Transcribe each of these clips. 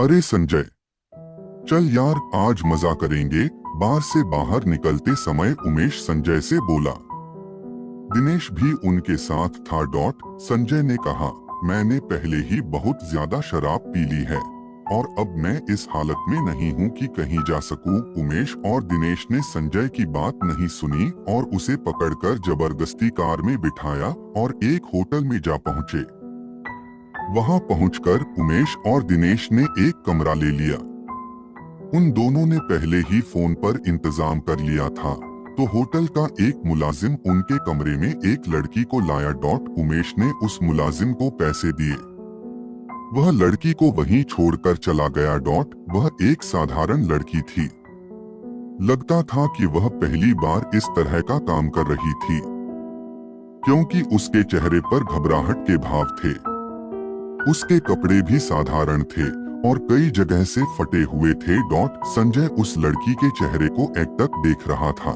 अरे संजय, चल यार आज मजा करेंगे। बार से बाहर निकलते समय उमेश संजय से बोला। दिनेश भी उनके साथ था। संजय ने कहा, मैंने पहले ही बहुत ज्यादा शराब पी ली है और अब मैं इस हालत में नहीं हूँ कि कहीं जा सकूं। उमेश और दिनेश ने संजय की बात नहीं सुनी और उसे पकड़कर जबरदस्ती कार में बिठाया और एक होटल में जा पहुँचे। वहां पहुंचकर उमेश और दिनेश ने एक कमरा ले लिया। उन दोनों ने पहले ही फोन पर इंतजाम कर लिया था, तो होटल का एक मुलाजिम उनके कमरे में एक लड़की को लाया। उमेश ने उस मुलाजिम को पैसे दिए। वह लड़की को वहीं छोड़कर चला गया। वह एक साधारण लड़की थी। लगता था कि वह पहली बार इस तरह का काम कर रही थी, क्योंकि उसके चेहरे पर घबराहट के भाव थे। उसके कपड़े भी साधारण थे और कई जगह से फटे हुए थे। संजय उस लड़की के चेहरे को एकटक देख रहा था।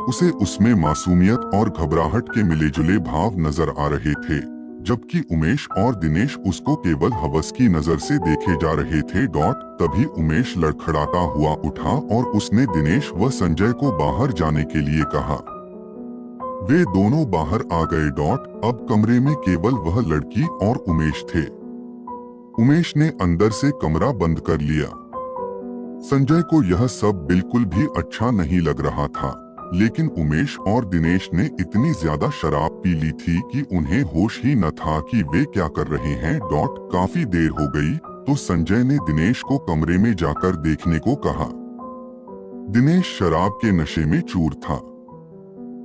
उसे उसमें मासूमियत और घबराहट के मिले-जुले भाव नजर आ रहे थे, जबकि उमेश और दिनेश उसको केवल हवस की नजर से देखे जा रहे थे। तभी उमेश लड़खड़ाता हुआ उठा और उसने दिनेश व संजय को बाहर जाने के लिए कहा। वे दोनों बाहर आ गए। अब कमरे में केवल वह लड़की और उमेश थे। उमेश ने अंदर से कमरा बंद कर लिया। संजय को यह सब बिल्कुल भी अच्छा नहीं लग रहा था, लेकिन उमेश और दिनेश ने इतनी ज्यादा शराब पी ली थी कि उन्हें होश ही न था कि वे क्या कर रहे हैं। काफी देर हो गई तो संजय ने दिनेश को कमरे में जाकर देखने को कहा। दिनेश शराब के नशे में चूर था।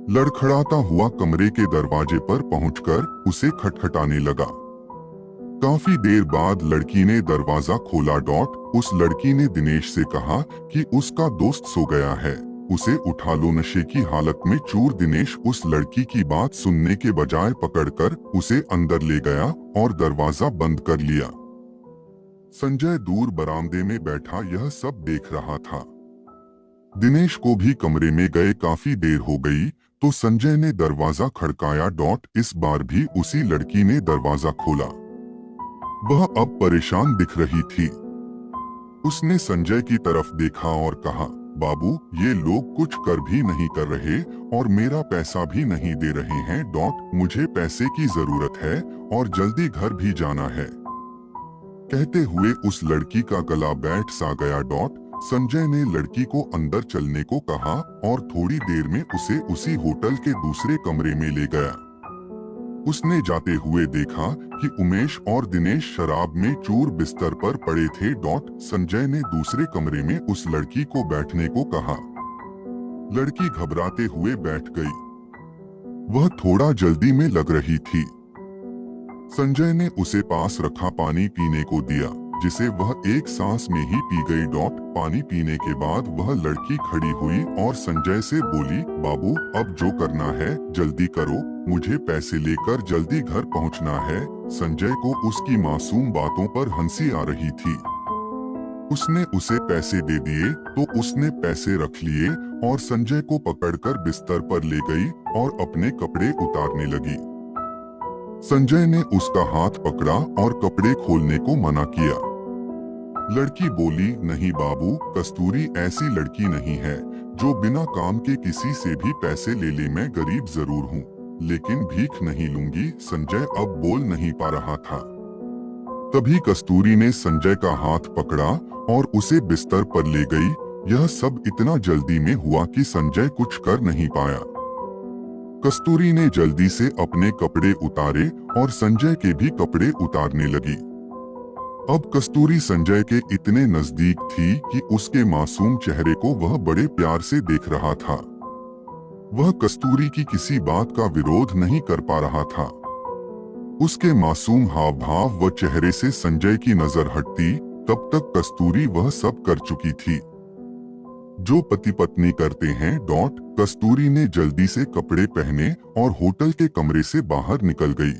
लड़खड़ाता हुआ कमरे के दरवाजे पर पहुंचकर उसे खटखटाने लगा। काफी देर बाद लड़की ने दरवाजा खोला। उस लड़की ने दिनेश से कहा कि उसका दोस्त सो गया है, उसे उठा लो। नशे की हालत में चूर दिनेश उस लड़की की बात सुनने के बजाय पकड़कर उसे अंदर ले गया और दरवाजा बंद कर लिया। संजय दूर बरामदे में बैठा यह सब देख रहा था। दिनेश को भी कमरे में गए काफी देर हो गई तो संजय ने दरवाजा खड़काया। इस बार भी उसी लड़की ने दरवाजा खोला। वह अब परेशान दिख रही थी। उसने संजय की तरफ देखा और कहा, बाबू, ये लोग कुछ कर भी नहीं कर रहे और मेरा पैसा भी नहीं दे रहे हैं। मुझे पैसे की जरूरत है और जल्दी घर भी जाना है। कहते हुए उस लड़की का गला बैठ सा गया। संजय ने लड़की को अंदर चलने को कहा और थोड़ी देर में उसे उसी होटल के दूसरे कमरे में ले गया। उसने जाते हुए देखा कि उमेश और दिनेश शराब में चूर बिस्तर पर पड़े थे। संजय ने दूसरे कमरे में उस लड़की को बैठने को कहा। लड़की घबराते हुए बैठ गई। वह थोड़ा जल्दी में लग रही थी। संजय ने उसे पास रखा पानी पीने को दिया, जिसे वह एक सांस में ही पी गई। पानी पीने के बाद वह लड़की खड़ी हुई और संजय से बोली, बाबू, अब जो करना है जल्दी करो, मुझे पैसे लेकर जल्दी घर पहुंचना है। संजय को उसकी मासूम बातों पर हंसी आ रही थी। उसने उसे पैसे दे दिए तो उसने पैसे रख लिए और संजय को पकड़कर बिस्तर पर ले गई और अपने कपड़े उतारने लगी। संजय ने उसका हाथ पकड़ा और कपड़े खोलने को मना किया। लड़की बोली, नहीं बाबू, कस्तूरी ऐसी लड़की नहीं है जो बिना काम के किसी से भी पैसे ले ले। मैं गरीब जरूर हूँ, लेकिन भीख नहीं लूंगी। संजय अब बोल नहीं पा रहा था। तभी कस्तूरी ने संजय का हाथ पकड़ा और उसे बिस्तर पर ले गई। यह सब इतना जल्दी में हुआ कि संजय कुछ कर नहीं पाया। कस्तूरी ने जल्दी से अपने कपड़े उतारे और संजय के भी कपड़े उतारने लगी। अब कस्तूरी संजय के इतने नजदीक थी कि उसके मासूम चेहरे को वह बड़े प्यार से देख रहा था। वह कस्तूरी की किसी बात का विरोध नहीं कर पा रहा था। उसके मासूम हाव भाव व चेहरे से संजय की नजर हटती, तब तक कस्तूरी वह सब कर चुकी थी जो पति पत्नी करते हैं। कस्तूरी ने जल्दी से कपड़े पहने और होटल के कमरे से बाहर निकल गई।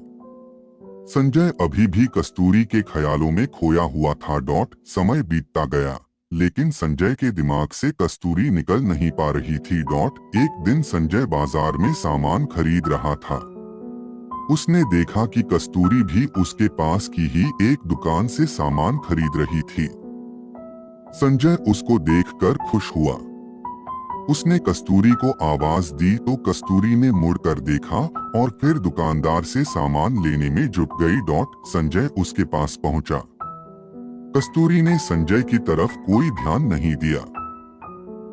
संजय अभी भी कस्तूरी के ख्यालों में खोया हुआ था। समय बीतता गया, लेकिन संजय के दिमाग से कस्तूरी निकल नहीं पा रही थी। एक दिन संजय बाजार में सामान खरीद रहा था। उसने देखा कि कस्तूरी भी उसके पास की ही एक दुकान से सामान खरीद रही थी। संजय उसको देखकर खुश हुआ। उसने कस्तूरी को आवाज दी तो कस्तूरी ने मुड़कर देखा और फिर दुकानदार से सामान लेने में जुट गई। संजय उसके पास पहुंचा। कस्तूरी ने संजय की तरफ कोई ध्यान नहीं दिया।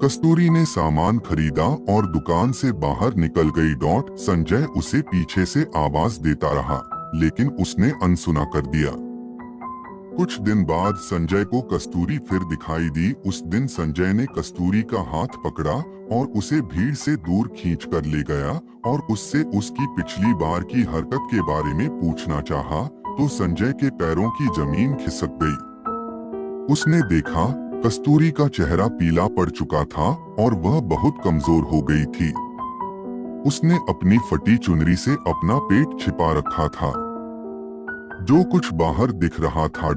कस्तूरी ने सामान खरीदा और दुकान से बाहर निकल गई। संजय उसे पीछे से आवाज देता रहा, लेकिन उसने अनसुना कर दिया। कुछ दिन बाद संजय को कस्तूरी फिर दिखाई दी। उस दिन संजय ने कस्तूरी का हाथ पकड़ा और उसे भीड़ से दूर खींच कर ले गया और उससे उसकी पिछली बार की हरकत के बारे में पूछना चाहा तो संजय के पैरों की जमीन खिसक गई। उसने देखा कस्तूरी का चेहरा पीला पड़ चुका था और वह बहुत कमजोर हो गई थी। उसने अपनी फटी चुनरी से अपना पेट छिपा रखा था। जो कुछ बाहर दिख रहा था।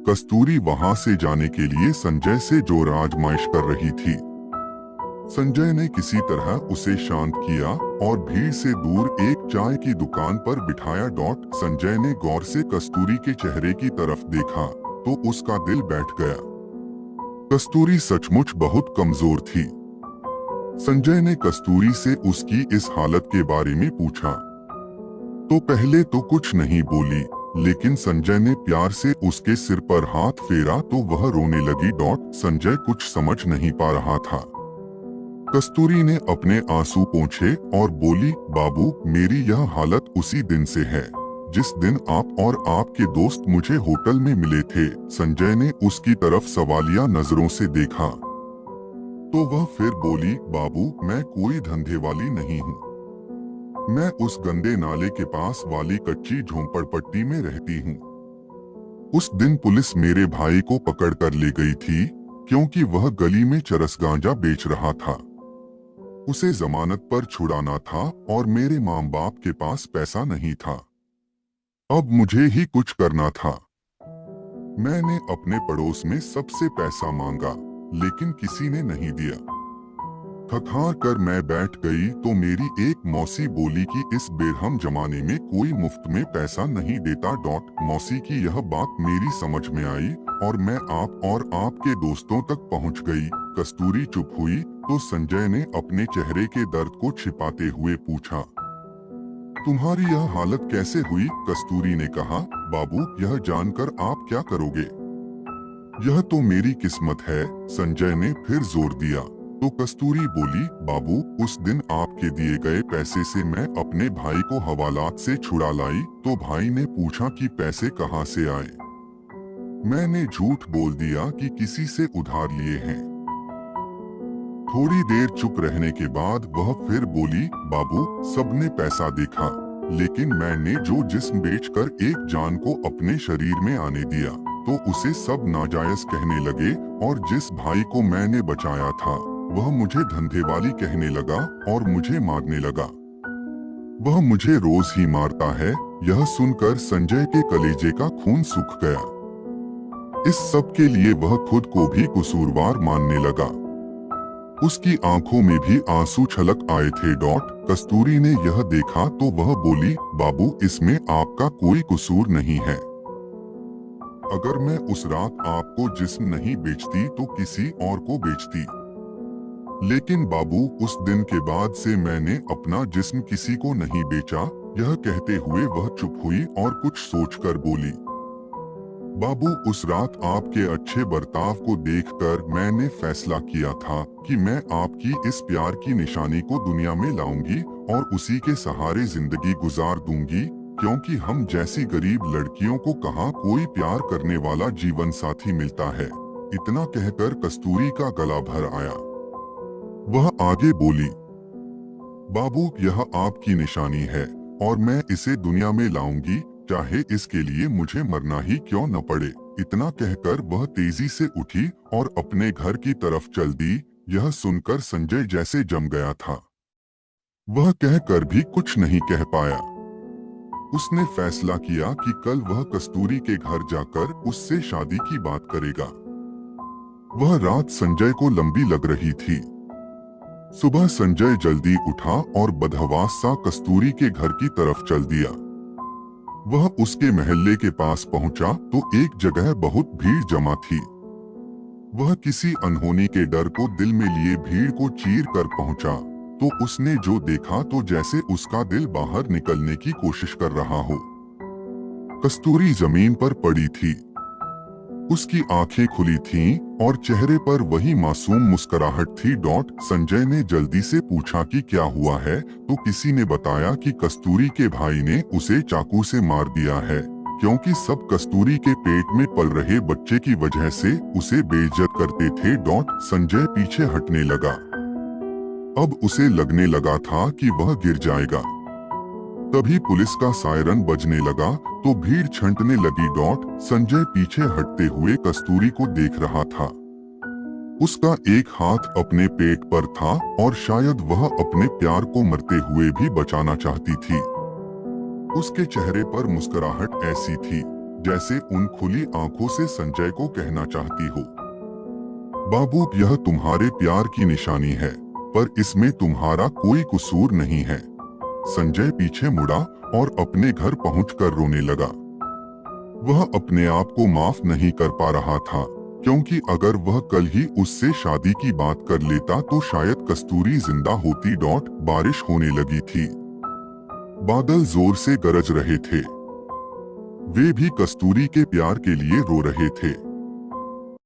कस्तूरी वहां से जाने के लिए संजय से जोर आजमाइश कर रही थी। संजय ने किसी तरह उसे शांत किया और भीड़ से दूर एक चाय की दुकान पर बिठाया। संजय ने गौर से कस्तूरी के चेहरे की तरफ देखा तो उसका दिल बैठ गया। कस्तूरी सचमुच बहुत कमजोर थी। संजय ने कस्तूरी से उसकी इस हालत के बारे में पूछा तो पहले तो कुछ नहीं बोली, लेकिन संजय ने प्यार से उसके सिर पर हाथ फेरा तो वह रोने लगी। संजय कुछ समझ नहीं पा रहा था। कस्तूरी ने अपने आंसू पोंछे और बोली, बाबू, मेरी यह हालत उसी दिन से है जिस दिन आप और आपके दोस्त मुझे होटल में मिले थे। संजय ने उसकी तरफ सवालिया नजरों से देखा तो वह फिर बोली, बाबू, मैं कोई धंधे वाली नहीं हूँ। मैं उस गंदे नाले के पास वाली कच्ची झोंपड़पट्टी में रहती हूँ। उस दिन पुलिस मेरे भाई को पकड़ कर ले गई थी क्योंकि वह गली में चरस गांजा बेच रहा था। उसे जमानत पर छुड़ाना था और मेरे माँ बाप के पास पैसा नहीं था। अब मुझे ही कुछ करना था। मैंने अपने पड़ोस में सबसे पैसा मांगा, लेकिन किसी ने नहीं दिया। थक-हार कर मैं बैठ गई तो मेरी एक मौसी बोली कि इस बेरहम जमाने में कोई मुफ्त में पैसा नहीं देता। मौसी की यह बात मेरी समझ में आई और मैं आप और आपके दोस्तों तक पहुंच गई। कस्तूरी चुप हुई तो संजय ने अपने चेहरे के दर्द को छिपाते हुए पूछा, तुम्हारी यह हालत कैसे हुई? कस्तूरी ने कहा, बाबू, यह जानकर आप क्या करोगे? यह तो मेरी किस्मत है। संजय ने फिर जोर दिया तो कस्तूरी बोली, बाबू, उस दिन आपके दिए गए पैसे से मैं अपने भाई को हवालात से छुड़ा लाई तो भाई ने पूछा कि पैसे कहाँ से आए। मैंने झूठ बोल दिया कि किसी से उधार लिए हैं। थोड़ी देर चुप रहने के बाद वह फिर बोली, बाबू, सबने पैसा देखा, लेकिन मैंने जो जिस्म बेचकर एक जान को अपने शरीर में आने दिया तो उसे सब नाजायज कहने लगे और जिस भाई को मैंने बचाया था वह मुझे धंधे वाली कहने लगा और मुझे मारने लगा। वह मुझे रोज ही मारता है। यह सुनकर संजय के कलेजे का खून सूख गया। इस सब के लिए वह खुद को भी कसूरवार मानने लगा। उसकी आंखों में भी आंसू छलक आए थे। कस्तूरी ने यह देखा तो वह बोली, बाबू, इसमें आपका कोई कसूर नहीं है। अगर मैं उस रात आपको जिस्म नहीं बेचती तो किसी और को बेचती। लेकिन बाबू, उस दिन के बाद से मैंने अपना जिस्म किसी को नहीं बेचा। यह कहते हुए वह चुप हुई और कुछ सोचकर बोली, बाबू, उस रात आपके अच्छे बर्ताव को देखकर मैंने फैसला किया था कि मैं आपकी इस प्यार की निशानी को दुनिया में लाऊंगी और उसी के सहारे जिंदगी गुजार दूंगी, क्योंकि हम जैसी गरीब लड़कियों को कहाँ कोई प्यार करने वाला जीवन साथी मिलता है। इतना कहकर कस्तूरी का गला भर आया। वह आगे बोली, बाबू, यह आपकी निशानी है और मैं इसे दुनिया में लाऊंगी, चाहे इसके लिए मुझे मरना ही क्यों न पड़े। इतना कहकर वह तेजी से उठी और अपने घर की तरफ चल दी। यह सुनकर संजय जैसे जम गया था। वह कहकर भी कुछ नहीं कह पाया। उसने फैसला किया कि कल वह कस्तूरी के घर जाकर उससे शादी की बात करेगा। वह रात संजय को लंबी लग रही थी। सुबह संजय जल्दी उठा और बदहवास सा कस्तूरी के घर की तरफ चल दिया। वह उसके महल्ले के पास पहुंचा तो एक जगह बहुत भीड़ जमा थी। वह किसी अनहोनी के डर को दिल में लिए भीड़ को चीर कर पहुंचा तो उसने जो देखा तो जैसे उसका दिल बाहर निकलने की कोशिश कर रहा हो। कस्तूरी जमीन पर पड़ी थी, उसकी आंखें खुली थीं और चेहरे पर वही मासूम मुस्कुराहट थी। संजय ने जल्दी से पूछा कि क्या हुआ है, तो किसी ने बताया कि कस्तूरी के भाई ने उसे चाकू से मार दिया है, क्योंकि सब कस्तूरी के पेट में पल रहे बच्चे की वजह से उसे बेइज्जत करते थे। संजय पीछे हटने लगा। अब उसे लगने लगा था कि वह गिर जाएगा। तभी पुलिस का सायरन बजने लगा तो भीड़ छंटने लगी। संजय पीछे हटते हुए कस्तूरी को देख रहा था। उसका एक हाथ अपने पेट पर था और शायद वह अपने प्यार को मरते हुए भी बचाना चाहती थी। उसके चेहरे पर मुस्कुराहट ऐसी थी जैसे उन खुली आंखों से संजय को कहना चाहती हो, बाबू, यह तुम्हारे प्यार की निशानी है, पर इसमें तुम्हारा कोई कसूर नहीं है। संजय पीछे मुड़ा और अपने घर पहुंचकर रोने लगा। वह अपने आप को माफ नहीं कर पा रहा था, क्योंकि अगर वह कल ही उससे शादी की बात कर लेता तो शायद कस्तूरी जिंदा होती। बारिश होने लगी थी, बादल जोर से गरज रहे थे। वे भी कस्तूरी के प्यार के लिए रो रहे थे।